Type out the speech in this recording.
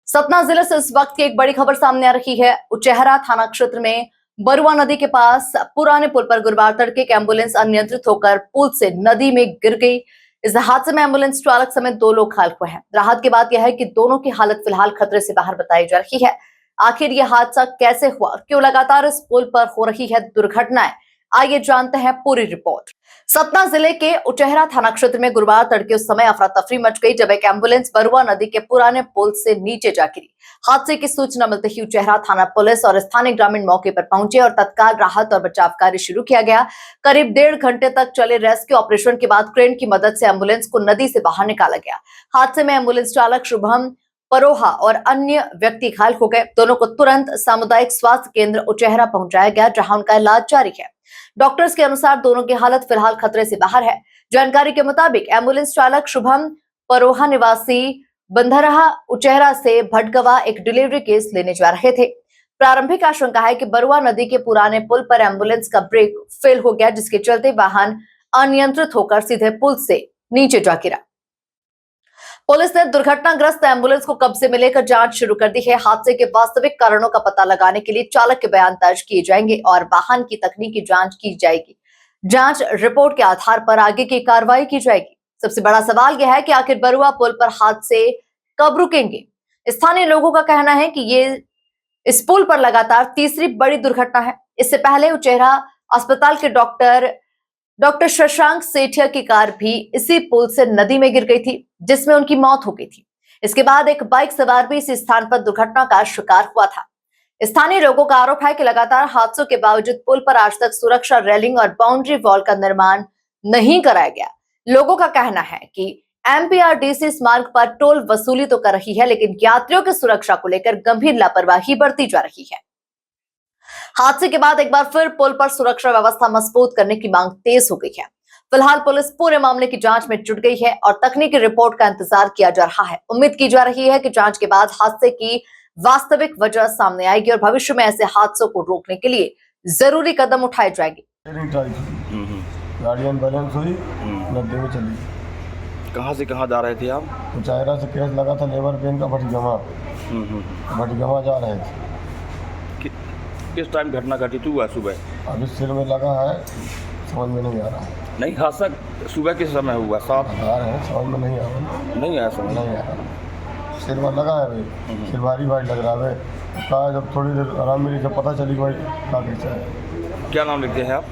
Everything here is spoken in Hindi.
सतना जिले से इस वक्त की एक बड़ी खबर सामने आ रही है। उचेहरा थाना क्षेत्र में बरुआ नदी के पास पुराने पुल पर गुरुवार तड़के एक एम्बुलेंस अनियंत्रित होकर पुल से नदी में गिर गई। इस हादसे में एम्बुलेंस चालक समेत 2 लोग घायल हुए हैं। राहत की बात यह है कि दोनों की हालत फिलहाल खतरे से बाहर बताई जा रही है। आखिर यह हादसा कैसे हुआ और क्यों लगातार इस पुल पर हो रही है दुर्घटनाएं, आइए जानते हैं पूरी रिपोर्ट। सतना जिले के उचेहरा थाना क्षेत्र में गुरुवार तड़के उस समय अफरा तफरी मच गई जब एक एम्बुलेंस बरुआ नदी के पुराने पुल से नीचे जा गिरी। हादसे की सूचना मिलते ही उचेहरा थाना पुलिस और स्थानीय ग्रामीण मौके पर पहुंचे और तत्काल राहत और बचाव कार्य शुरू किया गया। करीब 1.5 घंटे तक चले रेस्क्यू ऑपरेशन के बाद क्रेन की मदद से एम्बुलेंस को नदी से बाहर निकाला गया। हादसे में एम्बुलेंस चालक शुभम परोहा और अन्य व्यक्ति घायल हो गए। दोनों को तुरंत सामुदायिक स्वास्थ्य केंद्र उचेहरा पहुंचाया गया, जहां उनका इलाज जारी है। डॉक्टर्स के अनुसार दोनों की हालत फिलहाल खतरे से बाहर है। जानकारी के मुताबिक एम्बुलेंस चालक शुभम परोहा निवासी बंधरहा उचेहरा से भटगवा एक डिलीवरी केस लेने जा रहे थे। प्रारंभिक आशंका है कि बरुआ नदी के पुराने पुल पर एम्बुलेंस का ब्रेक फेल हो गया, जिसके चलते वाहन अनियंत्रित होकर सीधे पुल से नीचे जा गिरा। पुलिस ने दुर्घटनाग्रस्त एम्बुलेंस को कब्जे में लेकर जांच शुरू कर दी है। हादसे के वास्तविक कारणों का पता लगाने के लिए चालक के बयान दर्ज किए जाएंगे और वाहन की तकनीकी जांच की जाएगी। जांच रिपोर्ट के आधार पर आगे की कार्रवाई की जाएगी। सबसे बड़ा सवाल यह है कि आखिर बरुआ पुल पर हादसे कब रुकेंगे। स्थानीय लोगों का कहना है कि ये इस पुल पर लगातार तीसरी बड़ी दुर्घटना है। इससे पहले उचेहरा अस्पताल के डॉक्टर शशांक सेठिया की कार भी इसी पुल से नदी में गिर गई थी, जिसमें उनकी मौत हो गई थी। इसके बाद एक बाइक सवार भी इस स्थान पर दुर्घटना का शिकार हुआ था। स्थानीय लोगों का आरोप है कि लगातार हादसों के बावजूद पुल पर आज तक सुरक्षा रेलिंग और बाउंड्री वॉल का निर्माण नहीं कराया गया। लोगों का कहना है कि एमपीआरडीसी इस मार्ग पर टोल वसूली तो कर रही है, लेकिन यात्रियों की सुरक्षा को लेकर गंभीर लापरवाही बरती जा रही है। हादसे के बाद एक बार फिर पुल पर सुरक्षा व्यवस्था मजबूत करने की मांग तेज हो गई है। फिलहाल पुलिस पूरे मामले की जांच में जुट गई है और तकनीकी रिपोर्ट का इंतजार किया जा रहा है। उम्मीद की जा रही है कि जांच के बाद हादसे की वास्तविक वजह सामने आएगी और भविष्य में ऐसे हादसों को रोकने के लिए जरूरी कदम उठाए जाएंगे। गाड़ी अनबैलेंस हुई, नदी में चली। कहाँ से कहाँ जा रहे थे आप? उचेहरा से केस लगा था लेबर पेन का भटगवा जा रहे थे। किस टाइम घटना घटी थी? हुआ सुबह। अभी सिर में लगा है, समझ में नहीं आ रहा। नहीं, हादसा सुबह किस समय हुआ? 7 है, समझ में नहीं आ रहा। नहीं आया समझ? नहीं आ रहा। सिर में लगा है भाई, सिर भारी लग रहा है। कहा जब थोड़ी देर आराम मिली जब पता चली भाई क्या कैसा है। क्या नाम लिखते हैं आप?